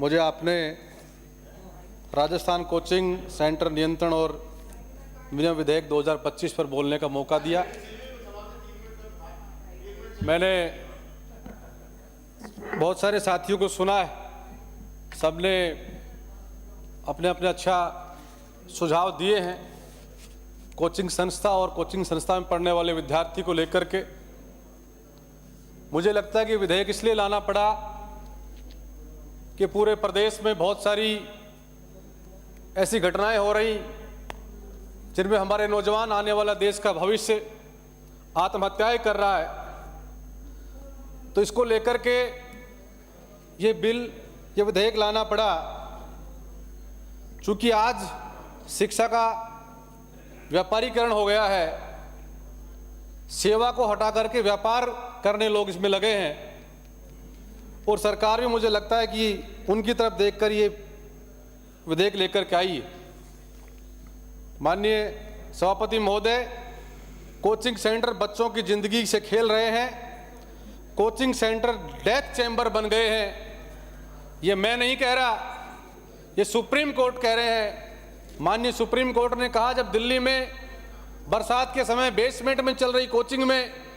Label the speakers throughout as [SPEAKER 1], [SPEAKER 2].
[SPEAKER 1] मुझे आपने Rajasthan coaching centre नियंत्रण और विनियम विधेयक 2025 पर बोलने का मौका दिया। मैंने बहुत सारे साथियों को सुना है, सबने अपने अपने अच्छा सुझाव दिए हैं कोचिंग संस्था और कोचिंग संस्था में पढ़ने वाले विद्यार्थी को लेकर के। मुझे लगता है कि विधेयक इसलिए लाना पड़ा कि पूरे प्रदेश में बहुत सारी ऐसी घटनाएं हो रही जिनमें हमारे नौजवान, आने वाला देश का भविष्य आत्महत्याएं कर रहा है। तो इसको लेकर के ये विधेयक लाना पड़ा। चूंकि आज शिक्षा का व्यापारीकरण हो गया है, सेवा को हटा करके व्यापार करने लोग इसमें लगे हैं, और सरकार भी मुझे लगता है कि उनकी तरफ देखकर ये विधेयक लेकर के आई है। माननीय सभापति महोदय, कोचिंग सेंटर बच्चों की जिंदगी से खेल रहे हैं, कोचिंग सेंटर डेथ चैम्बर बन गए हैं। ये मैं नहीं कह रहा, ये सुप्रीम कोर्ट कह रहे हैं। माननीय सुप्रीम कोर्ट ने कहा, जब दिल्ली में बरसात के समय बेसमेंट में चल रही कोचिंग में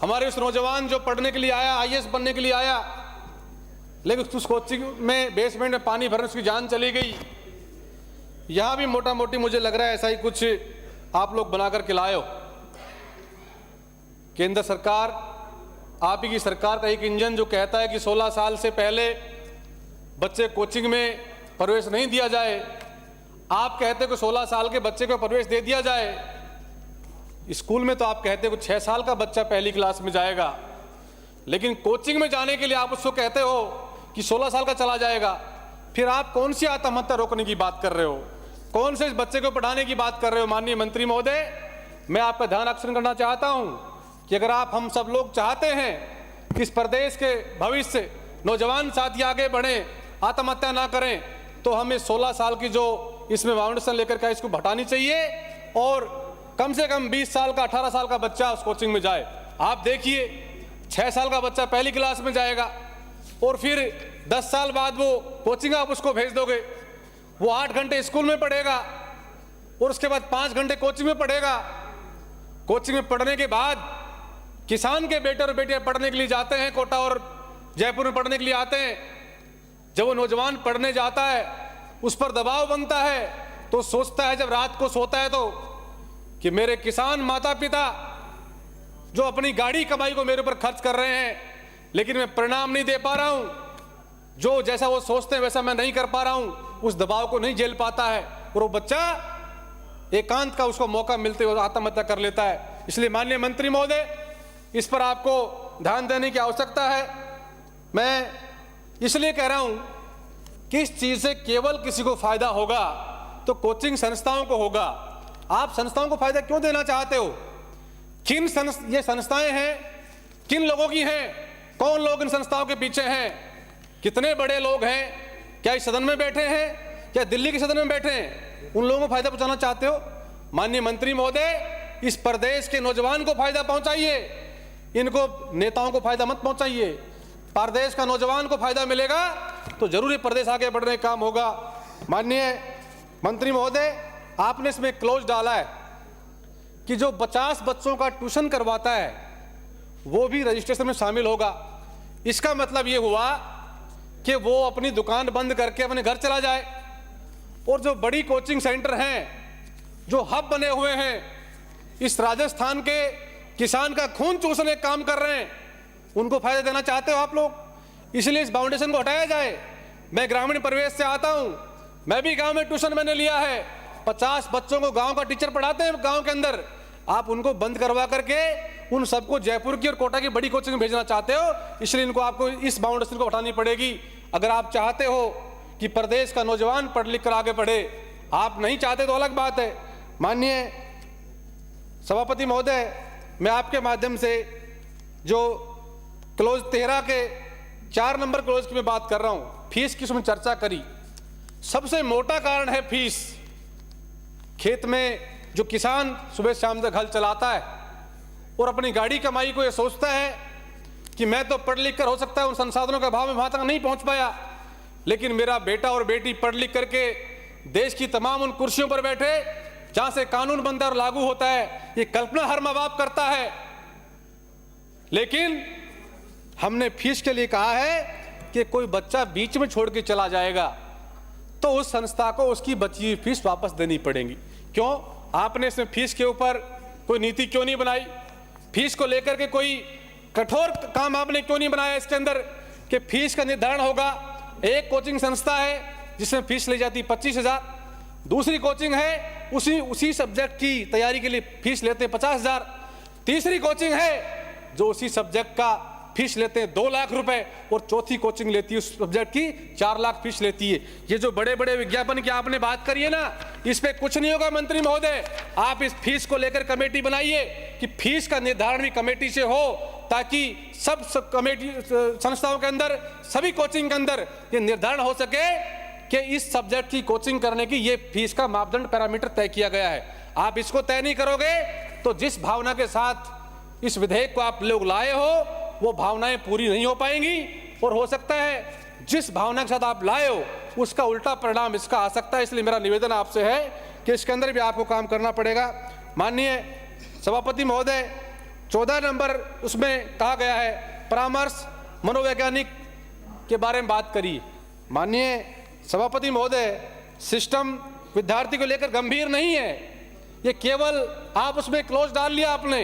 [SPEAKER 1] हमारे उस नौजवान जो पढ़ने के लिए आया, आईएएस बनने के लिए आया, लेकिन उस कोचिंग में बेसमेंट में पानी भरने उसकी जान चली गई। यहां भी मोटा मोटी मुझे लग रहा है ऐसा ही कुछ आप लोग बना करके लाए हो। केंद्र सरकार, आप ही की सरकार का एक इंजन जो कहता है कि 16 साल से पहले बच्चे कोचिंग में प्रवेश नहीं दिया जाए, आप कहते हो कि 16 साल के बच्चे को प्रवेश दे दिया जाए। स्कूल में तो आप कहते हो कि 6 साल का बच्चा पहली क्लास में जाएगा, लेकिन कोचिंग में जाने के लिए आप उसको कहते हो कि 16 साल का चला जाएगा। फिर आप कौन सी आत्महत्या रोकने की बात कर रहे हो, कौन से इस बच्चे को पढ़ाने की बात कर रहे हो? माननीय मंत्री महोदय, मैं आपका ध्यान आकर्षण करना चाहता हूं कि अगर आप, हम सब लोग चाहते हैं कि इस प्रदेश के भविष्य नौजवान साथी आगे बढ़े, आत्महत्या ना करें, तो हमें 16 साल की जो इसमें फाउंडेशन लेकर के इसको हटानी चाहिए और कम से कम 20 साल का, 18 साल का बच्चा उस कोचिंग में जाए। आप देखिए, 6 साल का बच्चा पहली क्लास में जाएगा और फिर 10 साल बाद वो कोचिंग आप उसको भेज दोगे, वो 8 घंटे स्कूल में पढ़ेगा और उसके बाद 5 घंटे कोचिंग में पढ़ेगा। कोचिंग में पढ़ने के बाद किसान के बेटे और बेटियां पढ़ने के लिए जाते हैं, कोटा और जयपुर में पढ़ने के लिए आते हैं। जब वो नौजवान पढ़ने जाता है, उस पर दबाव बनता है, तो सोचता है जब रात को सोता है तो कि मेरे किसान माता पिता जो अपनी गाड़ी कमाई को मेरे ऊपर खर्च कर रहे हैं, लेकिन मैं परिणाम नहीं दे पा रहा हूं, जो जैसा वो सोचते हैं वैसा मैं नहीं कर पा रहा हूं, उस दबाव को नहीं झेल पाता है और वो बच्चा एकांत का उसको मौका मिलते हुए आत्महत्या कर लेता है। इसलिए माननीय मंत्री महोदय, इस पर आपको ध्यान देने की आवश्यकता है। मैं इसलिए कह रहा हूं कि इस चीज से केवल किसी को फायदा होगा तो कोचिंग संस्थाओं को होगा। आप संस्थाओं को फायदा क्यों देना चाहते हो? ये संस्थाएं हैं, किन लोगों की हैं? कौन लोग इन संस्थाओं के पीछे हैं? कितने बड़े लोग हैं? क्या इस सदन में बैठे हैं? क्या दिल्ली के सदन में बैठे हैं? उन लोगों को फायदा पहुंचाना चाहते हो? माननीय मंत्री महोदय, इस प्रदेश के नौजवान को फायदा पहुंचाइए, इनको नेताओं को फायदा मत पहुंचाइए। प्रदेश का नौजवान को फायदा मिलेगा तो जरूर प्रदेश आगे बढ़ने का काम होगा। माननीय मंत्री महोदय, आपने इसमें क्लोज डाला है कि जो 50 बच्चों का ट्यूशन करवाता है वो भी रजिस्ट्रेशन में शामिल होगा। इसका मतलब ये हुआ कि वो अपनी दुकान बंद करके अपने घर चला जाए, और जो बड़ी कोचिंग सेंटर हैं, जो हब बने हुए हैं, इस राजस्थान के किसान का खून चूसने का काम कर रहे हैं, उनको फायदा देना चाहते हो आप लोग। इसलिए इस फाउंडेशन को हटाया जाए। मैं ग्रामीण परिवेश से आता हूं, मैं भी गांव में ट्यूशन मैंने लिया है। 50 बच्चों को गांव का टीचर पढ़ाते हैं गांव के अंदर, आप उनको बंद करवा करके उन सबको जयपुर की और कोटा की बड़ी कोचिंग में भेजना चाहते हो। इसलिए इनको, आपको इस फाउंडेशन को हटानी पड़ेगी अगर आप चाहते हो कि प्रदेश का नौजवान पढ़ लिख कर आगे बढ़े। आप नहीं चाहते तो अलग बात है। माननीय सभापति महोदय, मैं आपके माध्यम से जो क्लोज 13 के 4 नंबर क्लोज की मैं बात कर रहा हूं, फीस की उसमें चर्चा करी। सबसे मोटा कारण है फीस। खेत में जो किसान सुबह शाम तक हल चलाता है और अपनी गाड़ी कमाई को ये सोचता है कि मैं तो पढ़ लिख कर हो सकता है उन संसाधनों के अभाव में वहां तक नहीं पहुंच पाया, लेकिन मेरा बेटा और बेटी पढ़ लिख करके देश की तमाम उन कुर्सियों पर बैठे जहां से कानून बनता और लागू होता है। ये कल्पना हर माँ बाप करता है। लेकिन हमने फीस के लिए कहा है कि कोई बच्चा बीच में छोड़ के चला जाएगा तो उस संस्था को उसकी बची हुई फीस वापस देनी पड़ेगी। क्यों? आपने इसमें फीस के ऊपर कोई नीति क्यों नहीं बनाई? फीस को लेकर के कोई कठोर काम आपने क्यों नहीं बनाया इसके अंदर कि फीस का निर्धारण होगा? एक कोचिंग संस्था है जिसमें फीस ली जाती 25,000, दूसरी कोचिंग है उसी सब्जेक्ट की तैयारी के लिए फीस लेते हैं 50,000, तीसरी कोचिंग है जो उसी सब्जेक्ट का फीस लेते हैं 2 लाख रुपए, और चौथी कोचिंग लेती है उस सब्जेक्ट की 4 लाख फीस लेती है। ये जो बड़े बड़े विज्ञापन की आपने बात करी है ना, इस पे कुछ नहीं होगा मंत्री महोदय। आप इस फीस को लेकर कमेटी बनाइए कि फीस का निर्धारण भी कमेटी से हो, ताकि सब कमेटी संस्थाओं के अंदर, सभी कोचिंग के अंदर ये निर्धारण हो सके कि इस सब्जेक्ट की कोचिंग करने की ये फीस का मापदंड पैरामीटर तय किया गया है। आप इसको तय नहीं करोगे तो जिस भावना के साथ इस विधेयक को आप लोग लाए हो वो भावनाएं पूरी नहीं हो पाएंगी, और हो सकता है जिस भावना के साथ आप लाए हो उसका उल्टा परिणाम इसका आ सकता है। इसलिए मेरा निवेदन आपसे है कि इसके अंदर भी आपको काम करना पड़ेगा। माननीय सभापति महोदय, 14 नंबर उसमें कहा गया है परामर्श मनोवैज्ञानिक के बारे में बात करी। माननीय सभापति महोदय, सिस्टम विद्यार्थी को लेकर गंभीर नहीं है, ये केवल आप उसमें क्लोज डाल लिया आपने,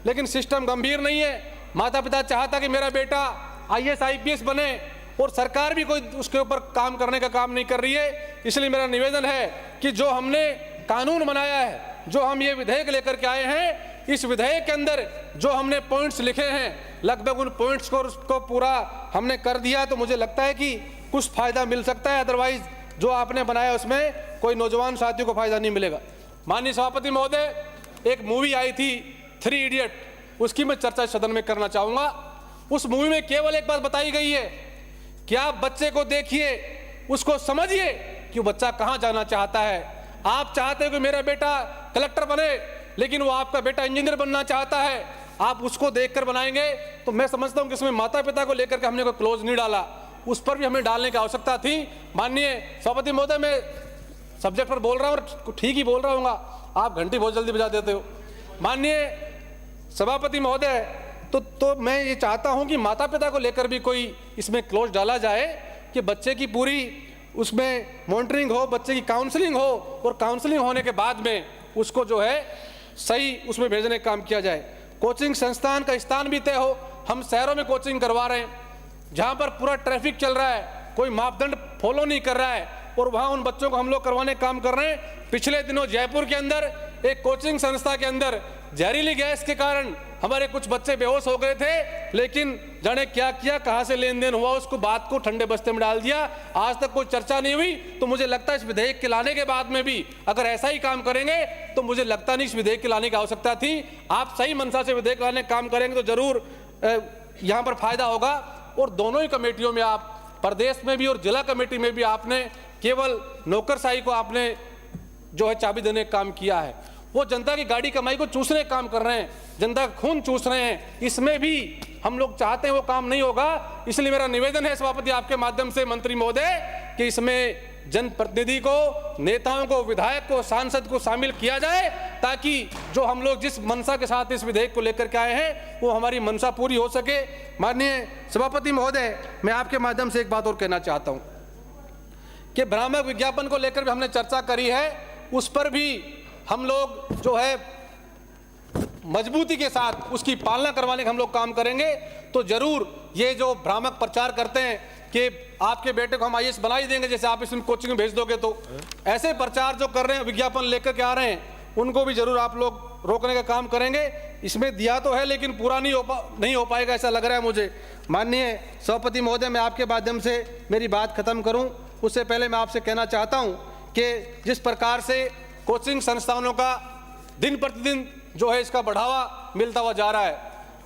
[SPEAKER 1] लेकिन सिस्टम गंभीर नहीं है। माता पिता चाहता कि मेरा बेटा IAS IPS बने, और सरकार भी कोई उसके ऊपर काम करने का काम नहीं कर रही है। इसलिए मेरा निवेदन है कि जो हमने कानून बनाया है, जो हम ये विधेयक लेकर के आए हैं, इस विधेयक के अंदर जो हमने पॉइंट्स लिखे हैं, लगभग उन पॉइंट्स को उसको पूरा हमने कर दिया, तो मुझे लगता है कि कुछ फायदा मिल सकता है। अदरवाइज जो आपने बनाया उसमें कोई नौजवान साथियों को फायदा नहीं मिलेगा। माननीय सभापति महोदय, एक मूवी आई थी 3 इडियट, उसकी मैं चर्चा सदन में करना चाहूंगा। उस मूवी में केवल एक बात बताई गई है कि आप बच्चे को देखिए, उसको समझिए कि वो बच्चा कहां जाना चाहता है। आप चाहते हो कि मेरा बेटा कलेक्टर बने, लेकिन वो आपका बेटा इंजीनियर बनना चाहता है, आप उसको देखकर बनाएंगे। तो मैं समझता हूं कि इसमें माता पिता को लेकर के हमने कोई क्लोज नहीं डाला, उस पर भी हमें डालने की आवश्यकता थी। माननीय सभापति महोदय, मैं सब्जेक्ट पर बोल रहा हूं और ठीक ही बोल रहा हूँ, आप घंटी बहुत जल्दी बजा देते हो। माननीय सभापति महोदय, तो मैं ये चाहता हूं कि माता पिता को लेकर भी कोई इसमें क्लोज डाला जाए कि बच्चे की पूरी उसमें मॉनिटरिंग हो, बच्चे की काउंसलिंग हो, और काउंसलिंग होने के बाद में उसको जो है सही उसमें भेजने का काम किया जाए। कोचिंग संस्थान का स्थान भी तय हो। हम शहरों में कोचिंग करवा रहे हैं जहां पर पूरा ट्रैफिक चल रहा है, कोई मापदंड फॉलो नहीं कर रहा है, और वहां उन बच्चों को हम लोग करवाने का काम कर रहे हैं। पिछले दिनों जयपुर के अंदर एक कोचिंग संस्था के अंदर जहरीली गैस के कारण हमारे कुछ बच्चे बेहोश हो गए थे, लेकिन जाने क्या किया, कहां से लेन देन हुआ, उसको बात को ठंडे बस्ते में डाल दिया। आज तक कोई चर्चा नहीं हुई। तो मुझे लगता है इस विधेयक के लाने के बाद में भी अगर ऐसा ही काम करेंगे तो मुझे लगता नहीं इस विधेयक के लाने की आवश्यकता थी। आप सही मंशा से विधेयक लाने का काम करेंगे तो जरूर यहाँ पर फायदा होगा। और दोनों ही कमेटियों में, आप प्रदेश में भी और जिला कमेटी में भी, आपने केवल नौकरशाही को आपने जो है चाबी देने का काम किया है। वो जनता की गाड़ी कमाई को चूसने का काम कर रहे हैं, जनता का खून चूस रहे हैं। इसमें भी हम लोग चाहते हैं वो काम नहीं होगा। इसलिए मेरा निवेदन है सभापति आपके माध्यम से मंत्री महोदय कि इसमें जनप्रतिनिधि को, नेताओं को, विधायक को, सांसद को शामिल किया जाए, ताकि जो हम लोग जिस मंशा के साथ इस विधेयक को लेकर के आए हैं वो हमारी मंशा पूरी हो सके। माननीय सभापति महोदय, मैं आपके माध्यम से एक बात और कहना चाहता हूँ कि भ्रामक विज्ञापन को लेकर भी हमने चर्चा करी है, उस पर भी हम लोग जो है मजबूती के साथ उसकी पालना करवाने का हम लोग काम करेंगे। तो जरूर ये जो भ्रामक प्रचार करते हैं कि आपके बेटे को हम IAS बना ही देंगे, जैसे आप इसमें कोचिंग में भेज दोगे, तो ऐसे प्रचार जो कर रहे हैं, विज्ञापन लेकर के आ रहे हैं, उनको भी जरूर आप लोग रोकने का काम करेंगे। इसमें दिया तो है लेकिन पूरा नहीं हो पाएगा, ऐसा लग रहा है मुझे। माननीय सभापति महोदय, मैं आपके माध्यम से मेरी बात खत्म करूं उससे पहले मैं आपसे कहना चाहता हूं कि जिस प्रकार से कोचिंग संस्थानों का दिन प्रतिदिन जो है इसका बढ़ावा मिलता हुआ जा रहा है,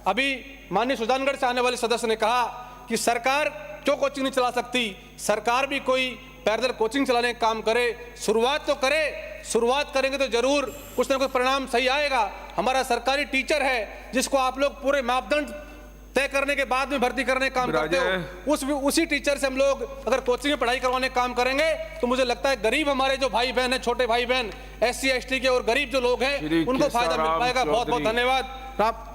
[SPEAKER 1] अभी माननीय सुजानगढ़ से आने वाले सदस्य ने कहा कि सरकार क्यों कोचिंग नहीं चला सकती, सरकार भी कोई पैरेलल कोचिंग चलाने का काम करे, शुरुआत तो करे। शुरुआत करेंगे तो जरूर कुछ ना कुछ परिणाम सही आएगा। हमारा सरकारी टीचर है जिसको आप लोग पूरे मापदंड तय करने के बाद में भर्ती करने का काम करते हो। उसी टीचर से हम लोग अगर कोचिंग में पढ़ाई करवाने का काम करेंगे तो मुझे लगता है गरीब हमारे जो भाई बहन है, छोटे भाई बहन, SC ST के और गरीब जो लोग हैं, उनको फायदा मिल पाएगा। बहुत बहुत धन्यवाद।